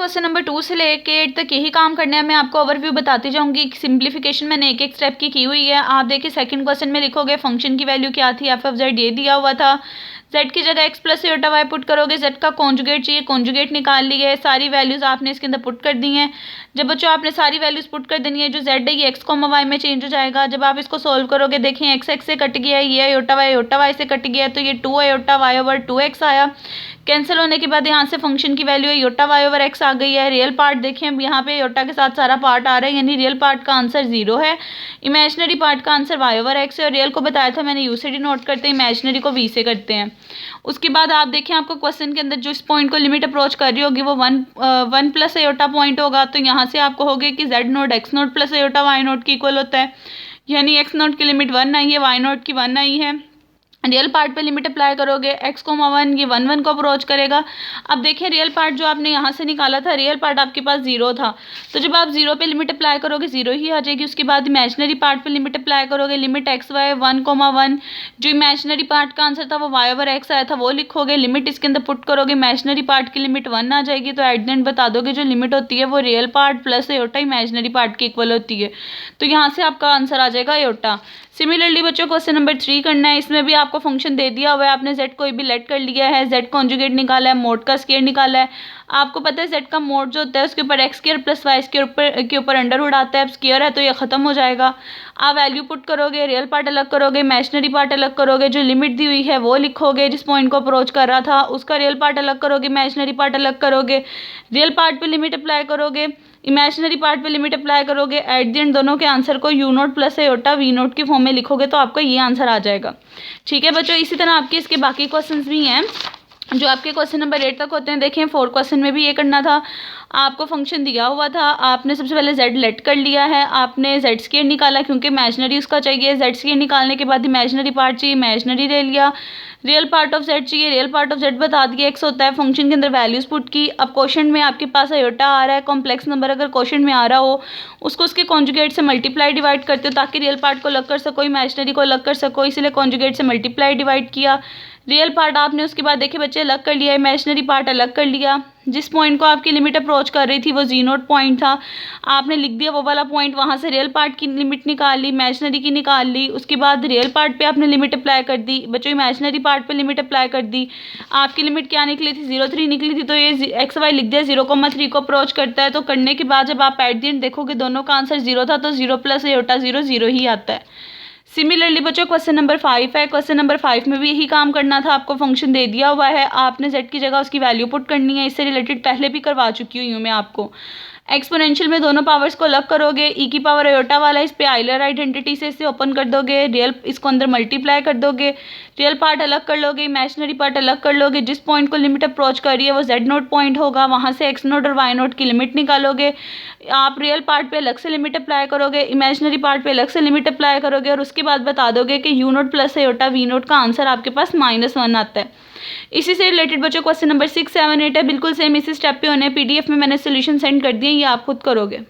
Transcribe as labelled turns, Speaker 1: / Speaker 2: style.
Speaker 1: Question number 2 से लेके 8 तक यही काम करना है। मैं आपको ओवरव्यू बताती जाऊंगी। सिंप्लीफिकेशन मैंने एक एक स्टेप की हुई है। आप देखिए सेकंड क्वेश्चन में लिखोगे फंक्शन की वैल्यू क्या थी, एफ ऑफ जेड ये दिया हुआ था। जेड की जगह x plus iota y put करोगे, जेड का कॉन्जुगेट चाहिए, कॉन्जुगेट निकाल ली है, सारी वैल्यूज आपने इसके अंदर पुट कर दी हैं। जब बच्चों आपने सारी वैल्यूज पुट कर देनी है, जो जेड है ये एक्स कॉमा वाई में चेंज हो जाएगा। जब आप इसको सोल्व करोगे देखें एक्स एक्स से कट गया है, ये आयोटा वाई से कट गया है, तो ये 2 आयोटा वाई ओवर 2x आया। कैंसिल होने के बाद यहाँ से फंक्शन की value iota y over x आ गई है। रियल पार्ट देखें अब यहाँ पे योटा के साथ सारा पार्ट आ रहा है, यानी रियल पार्ट का आंसर 0 है। इमेजिनरी पार्ट का आंसर वाई ओवर एक्स है, और रियल को बताया था मैंने यू से डिनोट करते हैं, इमेजिनरी को वी से करते हैं। उसके बाद आप देखें आपको क्वेश्चन के अंदर जो इस पॉइंट को लिमिट अप्रोच कर रही होगी वो वन प्लस एयोटा पॉइंट होगा। तो यहाँ से आपको होगे कि Z naught X naught plus iota Y naught की इक्वल होता है, यानी एक्स नोट की लिमिट 1 आई है, वाई नोट की 1 आई है। रियल पार्ट पे लिमिट अप्लाई करोगे एक्स को 1 ये 1 1 को अप्रोच करेगा। अब देखिए रियल पार्ट जो आपने यहाँ से निकाला था, रियल पार्ट आपके पास 0 था, तो जब आप 0 पे लिमिट अप्लाई करोगे 0 ही आ जाएगी। उसके बाद इमेजिनरी पार्ट पे लिमिट अप्लाई करोगे, लिमिट एक्स वाई 1, जो इमेजिनरी पार्ट का आंसर था वो वाई ओवर एक्स आया था वो लिखोगे, लिमिट इसके अंदर पुट करोगे, इमेजिनरी पार्ट की लिमिट 1 आ जाएगी। तो एट द एंड बता दोगे जो लिमिट होती है वो real part plus aorta imaginary part की इक्वल होती है। तो यहाँ से आपका आंसर आ जाएगा एयोटा। सिमिलरली बच्चों क्वेश्चन नंबर 3 करना है। इसमें भी आपको फंक्शन दे दिया हुआ है, आपने z कोई भी लेट कर लिया है, z कॉन्जुगेट निकाला है, मोड का स्क्वायर निकाला है। आपको पता है z का मोड जो होता है उसके ऊपर X square plus Y square के ऊपर अंडर उड़ाता है। अब स्क्वायर है तो ये खत्म हो जाएगा। आप वैल्यू पुट करोगे, रियल पार्ट अलग करोगे, इमेजिनरी पार्ट अलग करोगे, जो लिमिट दी हुई है वो लिखोगे, जिस पॉइंट को अप्रोच कर रहा था उसका रियल पार्ट अलग करोगे, इमेजिनरी पार्ट अलग करोगे, रियल पार्ट पे लिमिट अप्लाई करोगे, इमेजिनरी पार्ट पे लिमिट अप्लाई करोगे। एट द एंड दोनों के आंसर को U naught plus iota V naught के फॉर्म में लिखोगे तो आपका ये आंसर आ जाएगा। ठीक है बच्चों, इसी तरह आपके इसके बाकी क्वेश्चंस भी हैं जो आपके क्वेश्चन नंबर 8 तक होते हैं। देखें 4 क्वेश्चन में भी ये करना था। आपको फंक्शन दिया हुआ था, आपने सबसे पहले z लेट कर लिया है, आपने z स्क्वायर निकाला क्योंकि इमेजिनरी उसका चाहिए। z स्क्वायर निकालने के बाद इमेजिनरी पार्ट चाहिए, इमेजिनरी ले लिया। रियल पार्ट ऑफ z चाहिए, रियल पार्ट ऑफ z बता दिया x होता है। फंक्शन के अंदर वैल्यूज पुट की। अब क्वेश्चन में आपके पास आयोटा आ रहा है, कॉम्प्लेक्स नंबर अगर क्वेश्चन में आ रहा हो उसको उसके कॉन्जुगेट से मल्टीप्लाई डिवाइड करते हो ताकि रियल पार्ट को अलग कर सको, इमेजिनरी को अलग कर सको, इसलिए कॉन्जुगेट से मल्टीप्लाई डिवाइड किया। रियल पार्ट आपने उसके बाद देखे बच्चे अलग कर लिया, इमेजिनरी पार्ट अलग कर लिया। जिस पॉइंट को आपकी लिमिट अप्रोच कर रही थी वो जी नोट पॉइंट था, आपने लिख दिया वो वाला पॉइंट। वहाँ से रियल पार्ट की लिमिट निकाल ली, इमेजिनरी की निकाल ली। उसके बाद रियल पार्ट पे आपने लिमिट अप्लाई कर दी बच्चों, इमेजिनरी पार्ट पे लिमिट अप्लाई कर दी। आपकी लिमिट क्या निकली थी 0,3 निकली थी, तो ये एक्स वाई लिख दिया, 0,3 को अप्रोच करता है। तो करने के बाद जब आप एट द एंड देखोगे दोनों का आंसर 0 था, तो 0 प्लस एयोटा 0 0 ही आता है। सिमिलरली बच्चों क्वेश्चन नंबर 5 है। क्वेश्चन नंबर 5 में भी यही काम करना था। आपको फंक्शन दे दिया हुआ है, आपने z की जगह उसकी वैल्यू पुट करनी है। इससे रिलेटेड पहले भी करवा चुकी हुई हूँ मैं आपको। एक्सपोनेंशियल में दोनों पावर्स को अलग करोगे, ई की पावर आयोटा वाला इस पे आइलर आइडेंटिटी से इसे ओपन कर दोगे, रियल इसको अंदर मल्टीप्लाई कर दोगे, रियल पार्ट अलग कर लोगे, इमेजिनरी पार्ट अलग कर लोगे। जिस पॉइंट को लिमिट अप्रोच कर रही है वो जेड नोट पॉइंट होगा, वहाँ से एक्स नोट और वाई नोट की लिमिट निकालोगे। आप रियल पार्ट पे अलग से लिमिट अप्लाई करोगे, इमेजिनरी पार्ट पे अलग से लिमिट अप्लाई करोगे, और उसके बाद बता दोगे कि U naught plus iota V naught का आंसर आपके पास -1 आता है। इसी से रिलेटेड बच्चों क्वेश्चन नंबर 6, 7, 8 है, बिल्कुल सेम इसी स्टेप पे होने हैं। PDF में मैंने सोल्यूशन सेंड कर दिए, ये आप खुद करोगे।